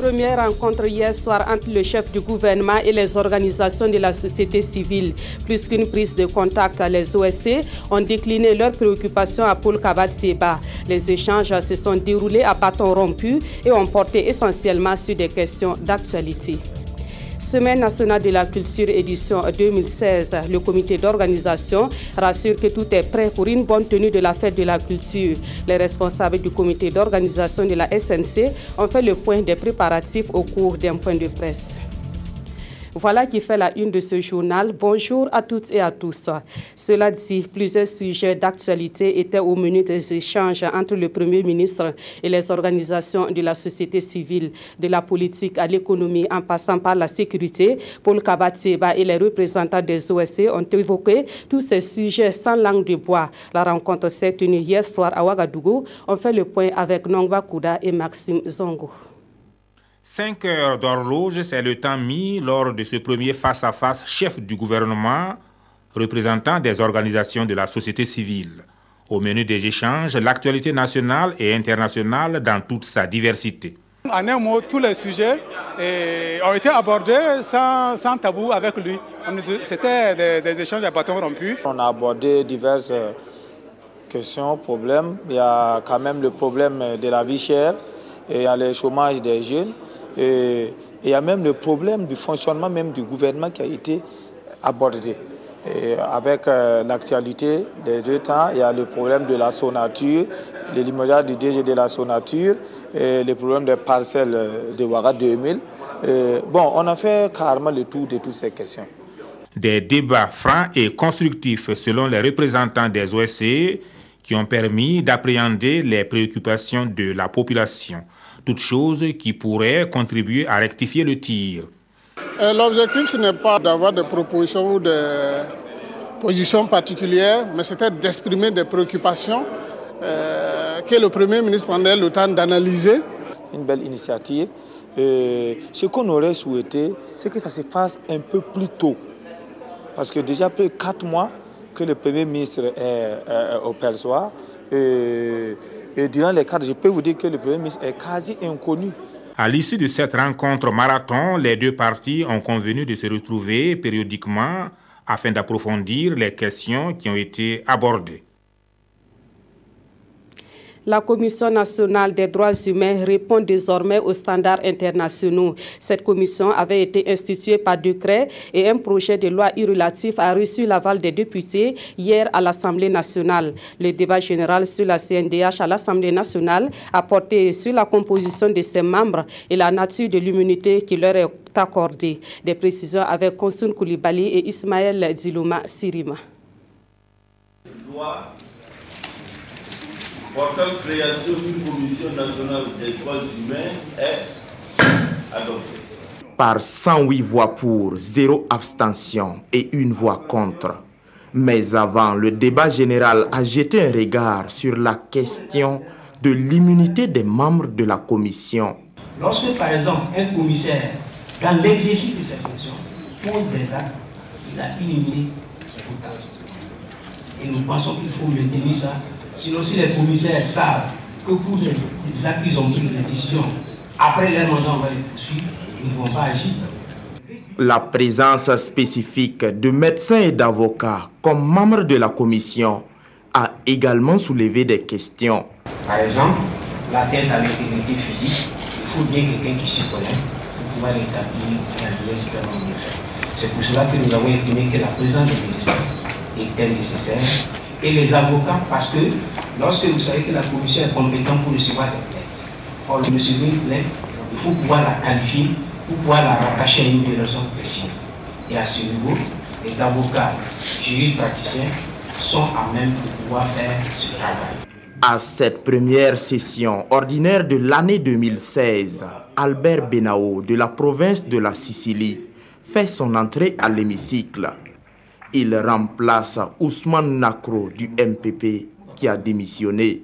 Première rencontre hier soir entre le chef du gouvernement et les organisations de la société civile. Plus qu'une prise de contact, les OSC ont décliné leurs préoccupations à Paul Kabat-Seba. Les échanges se sont déroulés à bâton rompu et ont porté essentiellement sur des questions d'actualité. Semaine nationale de la culture édition 2016, le comité d'organisation rassure que tout est prêt pour une bonne tenue de la fête de la culture. Les responsables du comité d'organisation de la SNC ont fait le point des préparatifs au cours d'un point de presse. Voilà qui fait la une de ce journal. Bonjour à toutes et à tous. Cela dit, plusieurs sujets d'actualité étaient au menu des échanges entre le Premier ministre et les organisations de la société civile, de la politique à l'économie en passant par la sécurité. Paul Kabat-Seba et les représentants des OSC ont évoqué tous ces sujets sans langue de bois. La rencontre s'est tenue hier soir à Ouagadougou. On fait le point avec Nongba Kouda et Maxime Zongo. 5 heures d'horloge, c'est le temps mis lors de ce premier face-à-face chef du gouvernement, représentant des organisations de la société civile. Au menu des échanges, l'actualité nationale et internationale dans toute sa diversité. En un mot, tous les sujets ont été abordés sans tabou avec lui. C'était des échanges à bâton rompu. On a abordé diverses questions, problèmes. Il y a quand même le problème de la vie chère, et il y a le chômage des jeunes. Et il y a même le problème du fonctionnement même du gouvernement qui a été abordé. Et avec l'actualité des deux temps, il y a le problème de la Sonature, le limogeage du DG de la Sonature, et le problème des parcelles de Ouaga 2000. Bon, on a fait carrément le tour de toutes ces questions. Des débats francs et constructifs selon les représentants des OSC qui ont permis d'appréhender les préoccupations de la population. Toutes choses qui pourraient contribuer à rectifier le tir. L'objectif, ce n'est pas d'avoir des propositions ou des positions particulières, mais c'était d'exprimer des préoccupations que le Premier ministre prenait le temps d'analyser. Une belle initiative. Ce qu'on aurait souhaité, c'est que ça se fasse un peu plus tôt. Parce que déjà, après 4 mois que le Premier ministre est au perchoir, et durant les 4, je peux vous dire que le Premier ministre est quasi inconnu. À l'issue de cette rencontre marathon, les deux parties ont convenu de se retrouver périodiquement afin d'approfondir les questions qui ont été abordées. La Commission nationale des droits humains répond désormais aux standards internationaux. Cette commission avait été instituée par décret et un projet de loi relatif a reçu l'aval des députés hier à l'Assemblée nationale. Le débat général sur la CNDH à l'Assemblée nationale a porté sur la composition de ses membres et la nature de l'immunité qui leur est accordée. Des précisions avec Konsun Koulibaly et Ismaël Dilouma Sirima. Portant création d'une commission nationale des droits humains est adoptée. Par 108 voix pour, 0 abstention et 1 voix contre. Mais avant, le débat général a jeté un regard sur la question de l'immunité des membres de la commission. Lorsque, par exemple, un commissaire, dans l'exercice de ses fonctions, pose des actes, il a inhumé ses votages. Et nous pensons qu'il faut maintenir ça. Sinon, si les commissaires savent que pour les actes qu'ils ont pris des décisions, après leur mandat, on va les poursuivre, ils ne vont pas agir. La présence spécifique de médecins et d'avocats comme membres de la commission a également soulevé des questions. Par exemple, l'atteinte à l'intégrité physique, il faut bien quelqu'un qui s'y connaît pour pouvoir établir un certain nombre de faits. C'est pour cela que nous avons estimé que la présence des médecins était nécessaire. Et les avocats, parce que lorsque vous savez que la commission est compétente pour recevoir des plaintes, or le monsieur une plainte, il faut pouvoir la qualifier, pour pouvoir la rattacher à une violation précise. Et à ce niveau, les avocats, juristes praticiens sont à même de pouvoir faire ce travail. À cette première session ordinaire de l'année 2016, Albert Benao de la province de la Sicile fait son entrée à l'hémicycle. Il remplace Ousmane Nakro du MPP qui a démissionné.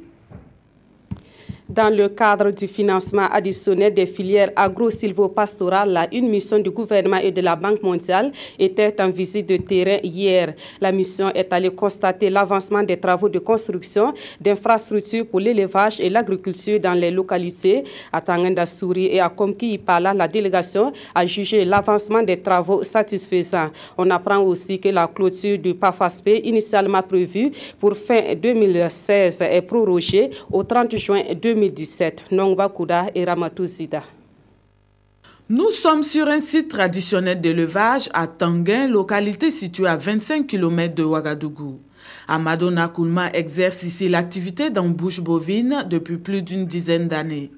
Dans le cadre du financement additionnel des filières agro-silvopastorales, une mission du gouvernement et de la Banque mondiale était en visite de terrain hier. La mission est allée constater l'avancement des travaux de construction d'infrastructures pour l'élevage et l'agriculture dans les localités. À Tangandasouri et à Komki-Ipala, la délégation a jugé l'avancement des travaux satisfaisants. On apprend aussi que la clôture du PAFASP, initialement prévue pour fin 2016, est prorogée au 30 juin 2017. Nongba Kouda et Ramatou Zida. Nous sommes sur un site traditionnel d'élevage à Tanguin, localité située à 25 km de Ouagadougou. Amadou Nakoulma exerce ici l'activité d'embouche bovine depuis plus d'une dizaine d'années.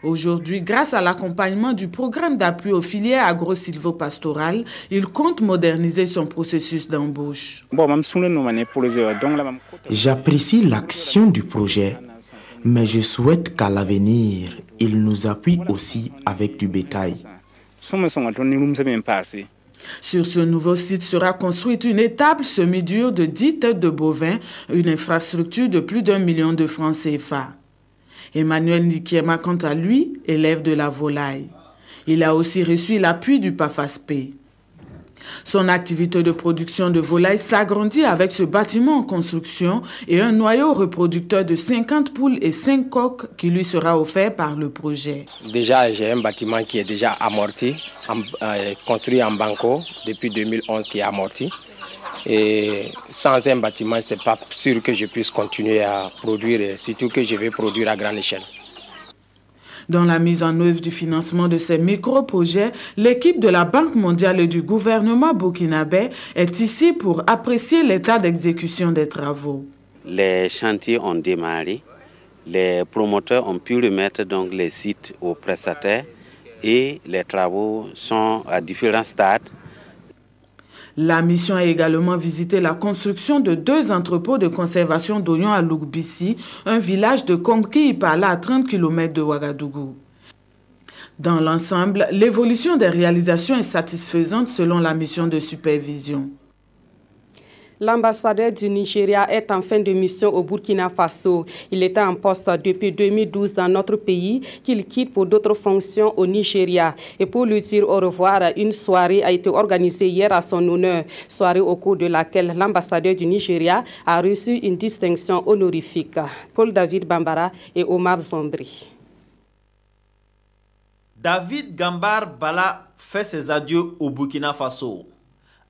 Aujourd'hui, grâce à l'accompagnement du programme d'appui aux filières agro-silvopastorales, il compte moderniser son processus d'embauche. J'apprécie l'action du projet, mais je souhaite qu'à l'avenir, il nous appuie aussi avec du bétail. Sur ce nouveau site sera construite une étable semi-dure de 10 têtes de bovins, une infrastructure de plus d'1 million de francs CFA. Emmanuel Nikiema, quant à lui, élève de la volaille. Il a aussi reçu l'appui du PAFASP. Son activité de production de volailles s'agrandit avec ce bâtiment en construction et un noyau reproducteur de 50 poules et 5 coqs qui lui sera offert par le projet. Déjà, j'ai un bâtiment qui est déjà amorti, construit en banco depuis 2011 qui est amorti. Et sans un bâtiment, ce n'est pas sûr que je puisse continuer à produire, surtout que je vais produire à grande échelle. Dans la mise en œuvre du financement de ces micro-projets, l'équipe de la Banque mondiale et du gouvernement burkinabé est ici pour apprécier l'état d'exécution des travaux. Les chantiers ont démarré, les promoteurs ont pu remettre donc les sites aux prestataires et les travaux sont à différents stades. La mission a également visité la construction de 2 entrepôts de conservation d'oignons à Lugbisi, un village de Komki-Ipala à 30 km de Ouagadougou. Dans l'ensemble, l'évolution des réalisations est satisfaisante selon la mission de supervision. L'ambassadeur du Nigeria est en fin de mission au Burkina Faso. Il était en poste depuis 2012 dans notre pays qu'il quitte pour d'autres fonctions au Nigeria. Et pour lui dire au revoir, une soirée a été organisée hier à son honneur. Soirée au cours de laquelle l'ambassadeur du Nigeria a reçu une distinction honorifique. Paul David Bambara et Omar Zondri. David Gambar Bala fait ses adieux au Burkina Faso.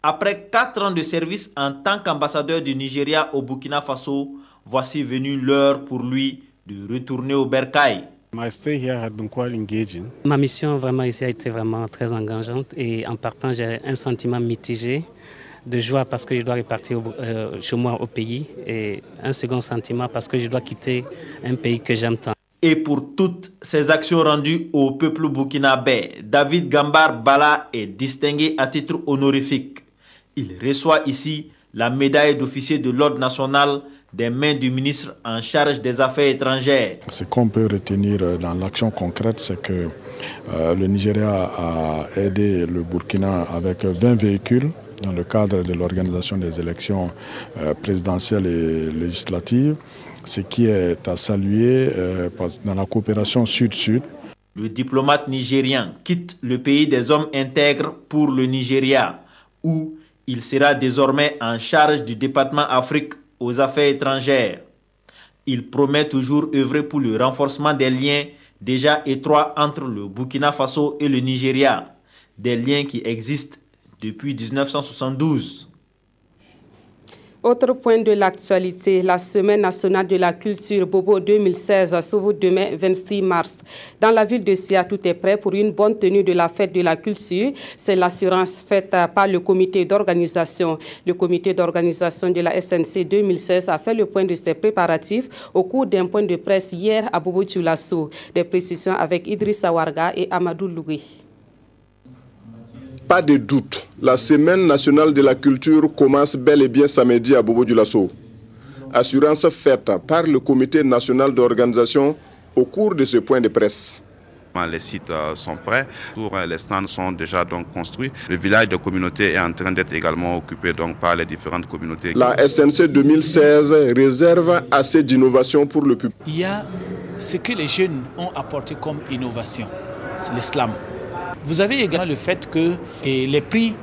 Après 4 ans de service en tant qu'ambassadeur du Nigeria au Burkina Faso, voici venue l'heure pour lui de retourner au Bercail. Ma mission vraiment ici a été vraiment très engageante et en partant j'ai un sentiment mitigé de joie parce que je dois repartir chez moi au pays et un second sentiment parce que je dois quitter un pays que j'aime tant. Et pour toutes ses actions rendues au peuple burkinabé, David Gambar Bala est distingué à titre honorifique. Il reçoit ici la médaille d'officier de l'ordre national des mains du ministre en charge des Affaires étrangères. Ce qu'on peut retenir dans l'action concrète, c'est que le Nigeria a aidé le Burkina avec 20 véhicules dans le cadre de l'organisation des élections présidentielles et législatives, ce qui est à saluer dans la coopération sud-sud. Le diplomate nigérien quitte le pays des hommes intègres pour le Nigeria, où il sera désormais en charge du département Afrique aux affaires étrangères. Il promet toujours œuvrer pour le renforcement des liens déjà étroits entre le Burkina Faso et le Nigeria, des liens qui existent depuis 1972. Autre point de l'actualité, la Semaine nationale de la culture Bobo 2016 s'ouvre demain 26 mars. Dans la ville de Sia, tout est prêt pour une bonne tenue de la fête de la culture. C'est l'assurance faite par le comité d'organisation. Le comité d'organisation de la SNC 2016 a fait le point de ses préparatifs au cours d'un point de presse hier à Bobo Dioulasso. Des précisions avec Idrissa Warga et Amadou Loué. Pas de doute, la Semaine nationale de la culture commence bel et bien samedi à Bobo Dioulasso. Assurance faite par le comité national d'organisation au cours de ce point de presse. Les sites sont prêts, les stands sont déjà donc construits. Le village de communauté est en train d'être également occupé donc par les différentes communautés. La SNC 2016 réserve assez d'innovation pour le public. Il y a ce que les jeunes ont apporté comme innovation, c'est l'islam. Vous avez également le fait que les prix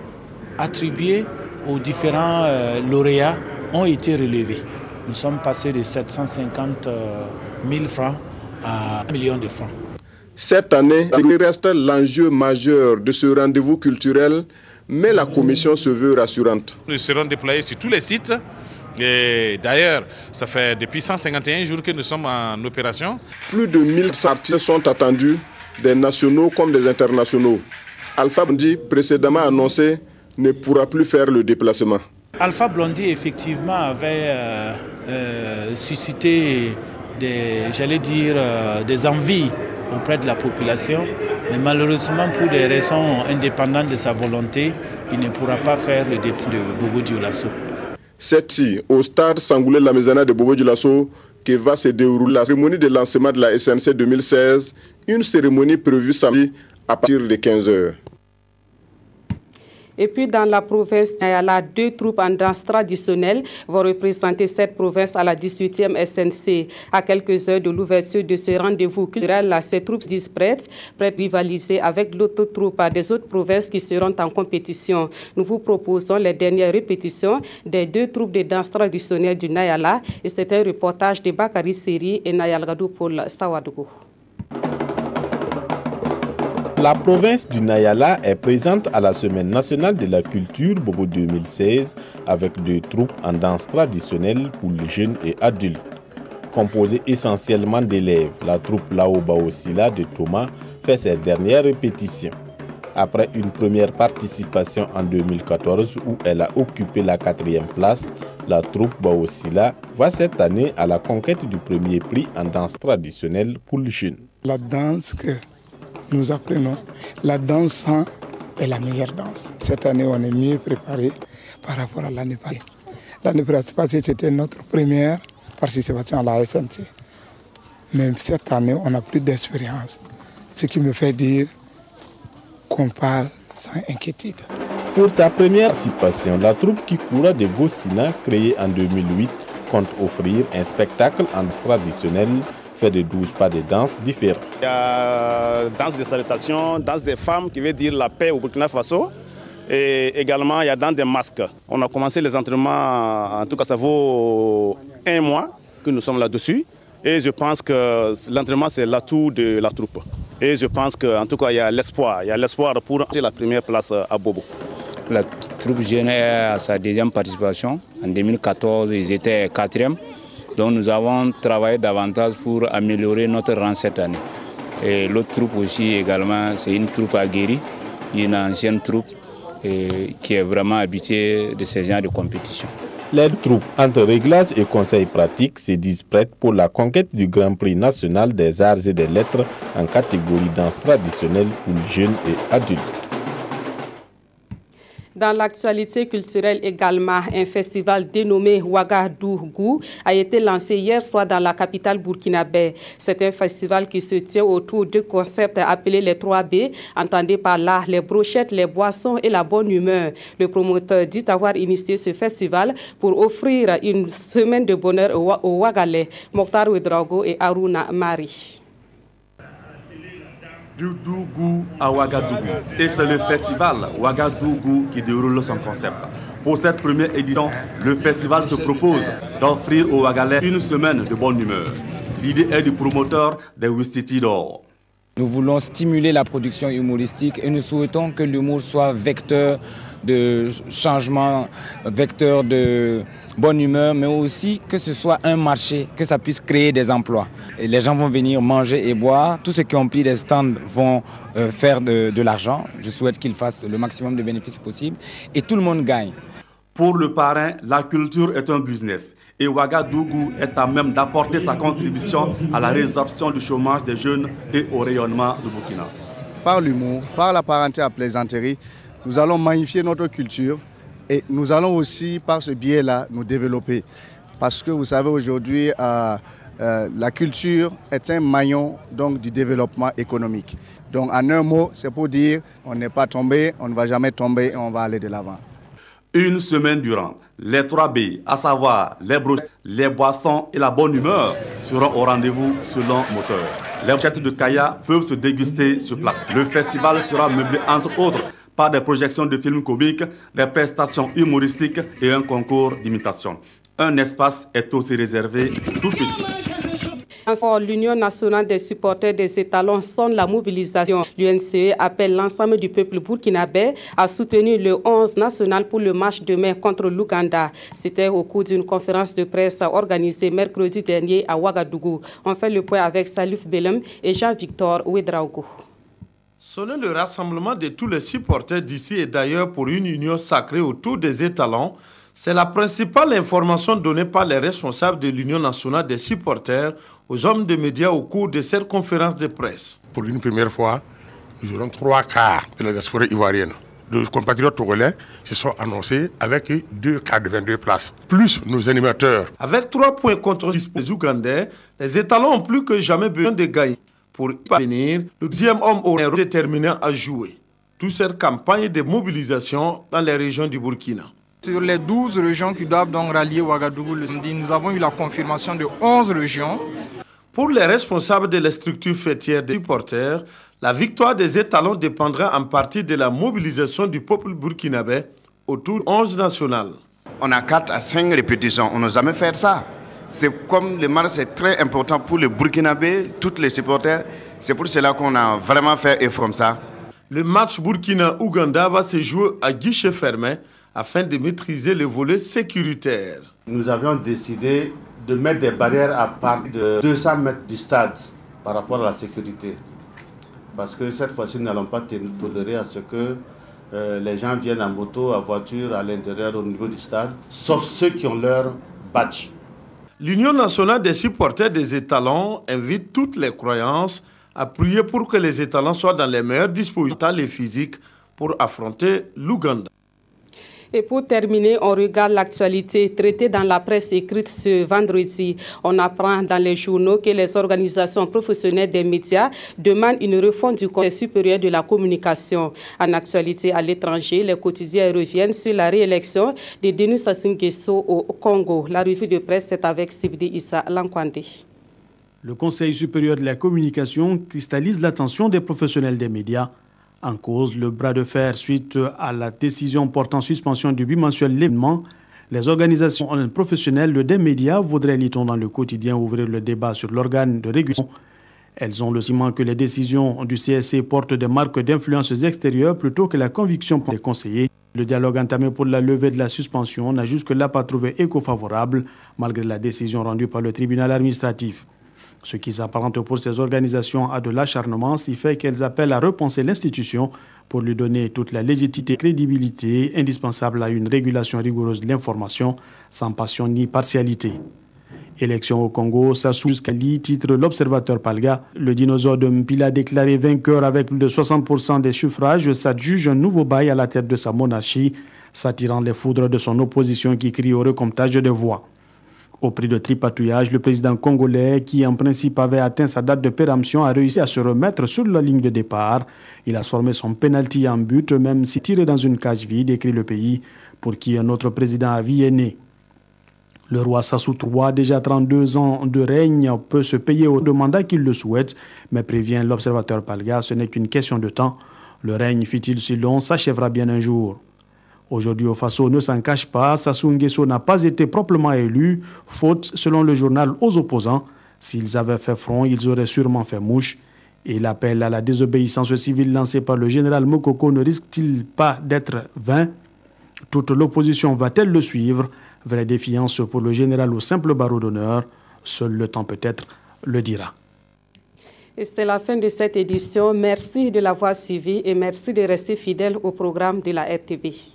attribués aux différents lauréats ont été relevés. Nous sommes passés de 750 000 francs à 1 million de francs. Cette année, il reste l'enjeu majeur de ce rendez-vous culturel, mais la commission se veut rassurante. Nous serons déployés sur tous les sites. Et d'ailleurs, ça fait depuis 151 jours que nous sommes en opération. Plus de 1000 artistes sont attendus, des nationaux comme des internationaux. Alpha Blondy, précédemment annoncé, ne pourra plus faire le déplacement. Alpha Blondy, effectivement, avait suscité des envies auprès de la population, mais malheureusement, pour des raisons indépendantes de sa volonté, il ne pourra pas faire le dépôt de Bobo Dioulasso. C'est au stade Sangoulé Lamezana de Bobo Dioulasso que va se dérouler la cérémonie de lancement de la SNC 2016, une cérémonie prévue samedi à partir de 15 h. Et puis dans la province de Nayala, 2 troupes en danse traditionnelle vont représenter cette province à la 18e SNC. À quelques heures de l'ouverture de ce rendez-vous culturel, ces troupes se disent prêtes à rivaliser avec l'autre troupe des autres provinces qui seront en compétition. Nous vous proposons les dernières répétitions des 2 troupes de danse traditionnelle du Nayala. Et c'est un reportage de Bakary Seri et Nayal Gadou pour Sawadougou. La province du Nayala est présente à la Semaine nationale de la culture Bobo 2016 avec 2 troupes en danse traditionnelle pour les jeunes et adultes. Composée essentiellement d'élèves, la troupe Lao Baosila de Thomas fait ses dernières répétitions. Après une première participation en 2014 où elle a occupé la 4e place, la troupe Baosila va cette année à la conquête du premier prix en danse traditionnelle pour les jeunes. La danse que nous apprenons, la danse est la meilleure danse. Cette année, on est mieux préparé par rapport à l'année passée. L'année passée, c'était notre première participation à la SNC. Mais cette année, on a plus d'expérience. Ce qui me fait dire qu'on parle sans inquiétude. Pour sa première participation, la troupe Kikura de Gossina, créée en 2008, compte offrir un spectacle en danse traditionnelle fait de 12 pas de danse différents. Il y a danse des salutations, danse des femmes qui veut dire la paix au Burkina Faso. Et également, il y a danse des masques. On a commencé les entraînements, en tout cas ça vaut 1 mois que nous sommes là-dessus. Et je pense que l'entraînement c'est l'atout de la troupe. Et je pense qu'en tout cas il y a l'espoir. Il y a l'espoir pour entrer la première place à Bobo. La troupe jeune est à sa 2e participation. En 2014, ils étaient 4e. Donc nous avons travaillé davantage pour améliorer notre rang cette année. Et l'autre troupe aussi également, c'est une troupe aguerrie, une ancienne troupe qui est vraiment habituée de ce genre de compétition. Les troupes, entre réglages et conseils pratiques, se disent prêtes pour la conquête du Grand Prix national des arts et des lettres en catégorie danse traditionnelle pour jeunes et adultes. Dans l'actualité culturelle également, un festival dénommé Ouagadougou a été lancé hier soir dans la capitale burkinabé. C'est un festival qui se tient autour de concepts appelés les 3B, entendez par là les brochettes, les boissons et la bonne humeur. Le promoteur dit avoir initié ce festival pour offrir une semaine de bonheur aux Ouagalais. Mokhtar Ouedraogo et Aruna Mari. Du Dougou à Ouagadougou. Et c'est le festival Ouagadougou qui déroule son concept. Pour cette première édition, le festival se propose d'offrir aux Ouagalais une semaine de bonne humeur. L'idée est du promoteur des Wistiti d'Or. Nous voulons stimuler la production humoristique et nous souhaitons que l'humour soit vecteur de changement, vecteur de bonne humeur, mais aussi que ce soit un marché, que ça puisse créer des emplois. Et les gens vont venir manger et boire, tous ceux qui ont pris des stands vont faire de l'argent. Je souhaite qu'ils fassent le maximum de bénéfices possible et tout le monde gagne. Pour le parrain, la culture est un business et Ouagadougou est à même d'apporter sa contribution à la résorption du chômage des jeunes et au rayonnement du Burkina. Par l'humour, par la parenté à plaisanterie, nous allons magnifier notre culture et nous allons aussi, par ce biais-là, nous développer. Parce que vous savez, aujourd'hui, la culture est un maillon donc, du développement économique. Donc en un mot, c'est pour dire on n'est pas tombé, on ne va jamais tomber et on va aller de l'avant. Une semaine durant, les 3 B, à savoir les brochettes, les boissons et la bonne humeur, seront au rendez-vous selon moteur. Les brochettes de Kaya peuvent se déguster sur place. Le festival sera meublé entre autres par des projections de films comiques, des prestations humoristiques et un concours d'imitation. Un espace est aussi réservé aux tout petits. L'Union nationale des supporters des étalons sonne la mobilisation. L'UNCE appelle l'ensemble du peuple burkinabé à soutenir le 11 national pour le match demain contre l'Ouganda. C'était au cours d'une conférence de presse organisée mercredi dernier à Ouagadougou. On fait le point avec Salif Belem et Jean-Victor Ouedraogo. Sonner le rassemblement de tous les supporters d'ici et d'ailleurs pour une union sacrée autour des étalons, c'est la principale information donnée par les responsables de l'Union nationale des supporters aux hommes de médias au cours de cette conférence de presse. Pour une première fois, nous aurons 3 quarts de la diaspora ivoirienne. Nos compatriotes togolais se sont annoncés avec 2 quarts de 22 places, plus nos animateurs. Avec 3 points contre les Ougandais, les étalons ont plus que jamais besoin de gagner. Pour y parvenir, le 2e homme au rôle déterminant à jouer. Toute cette campagne de mobilisation dans les régions du Burkina. Sur les 12 régions qui doivent donc rallier Ouagadougou le samedi, nous avons eu la confirmation de 11 régions. Pour les responsables de la structure fêtière des supporters, la victoire des étalons dépendra en partie de la mobilisation du peuple burkinabé autour du 11 national. On a 4 à 5 répétitions, on n'a jamais fait ça. C'est comme le match est très important pour les Burkinabés, tous les supporters. C'est pour cela qu'on a vraiment fait effort comme ça. Le match Burkina-Ouganda va se jouer à guichet fermé afin de maîtriser le volet sécuritaire. Nous avions décidé de mettre des barrières à partir de 200 mètres du stade par rapport à la sécurité. Parce que cette fois-ci, nous n'allons pas tolérer à ce que les gens viennent en moto, en voiture, à l'intérieur, au niveau du stade, sauf ceux qui ont leur badge. L'Union nationale des supporters des étalons invite toutes les croyances à prier pour que les étalons soient dans les meilleures dispositions mentales et physiques pour affronter l'Ouganda. Et pour terminer, on regarde l'actualité traitée dans la presse écrite ce vendredi. On apprend dans les journaux que les organisations professionnelles des médias demandent une refonte du Conseil supérieur de la communication. En actualité à l'étranger, les quotidiens reviennent sur la réélection de Denis Sassou Nguesso au Congo. La revue de presse est avec Sibidi Issa Lankwande. Le Conseil supérieur de la communication cristallise l'attention des professionnels des médias. En cause, le bras de fer suite à la décision portant suspension du bimensuel l'événement. Les organisations professionnelles des médias voudraient, lit-on dans le quotidien, ouvrir le débat sur l'organe de régulation. Elles ont le sentiment que les décisions du CSC portent des marques d'influences extérieures plutôt que la conviction des conseillers. Le dialogue entamé pour la levée de la suspension n'a jusque-là pas trouvé écho favorable, malgré la décision rendue par le tribunal administratif. Ce qui s'apparente pour ces organisations à de l'acharnement, s'y fait qu'elles appellent à repenser l'institution pour lui donner toute la légitimité et crédibilité indispensable à une régulation rigoureuse de l'information, sans passion ni partialité. Élection au Congo, Sassou Nguesso, titre l'Observateur Palga. Le dinosaure de Mpila déclaré vainqueur avec plus de 60% des suffrages, s'adjuge un nouveau bail à la tête de sa monarchie, s'attirant les foudres de son opposition qui crie au recomptage des voix. Au prix de tripatouillage, le président congolais, qui en principe avait atteint sa date de péremption, a réussi à se remettre sur la ligne de départ. Il a formé son penalty en but, même si tiré dans une cage vide, écrit le pays, pour qui un autre président à vie est né. Le roi Sassou III, déjà 32 ans de règne, peut se payer au mandat qu'il le souhaite, mais prévient l'Observateur Palga, ce n'est qu'une question de temps. Le règne, fut-il si long, s'achèvera bien un jour. Aujourd'hui, au Faso ne s'en cache pas, Sassou Nguesso n'a pas été proprement élu, faute, selon le journal, aux opposants. S'ils avaient fait front, ils auraient sûrement fait mouche. Et l'appel à la désobéissance civile lancé par le général Mokoko ne risque-t-il pas d'être vain? Toute l'opposition va-t-elle le suivre? Vraie défiance pour le général au simple barreau d'honneur. Seul le temps peut-être le dira. Et c'est la fin de cette édition. Merci de l'avoir suivi et merci de rester fidèle au programme de la RTV.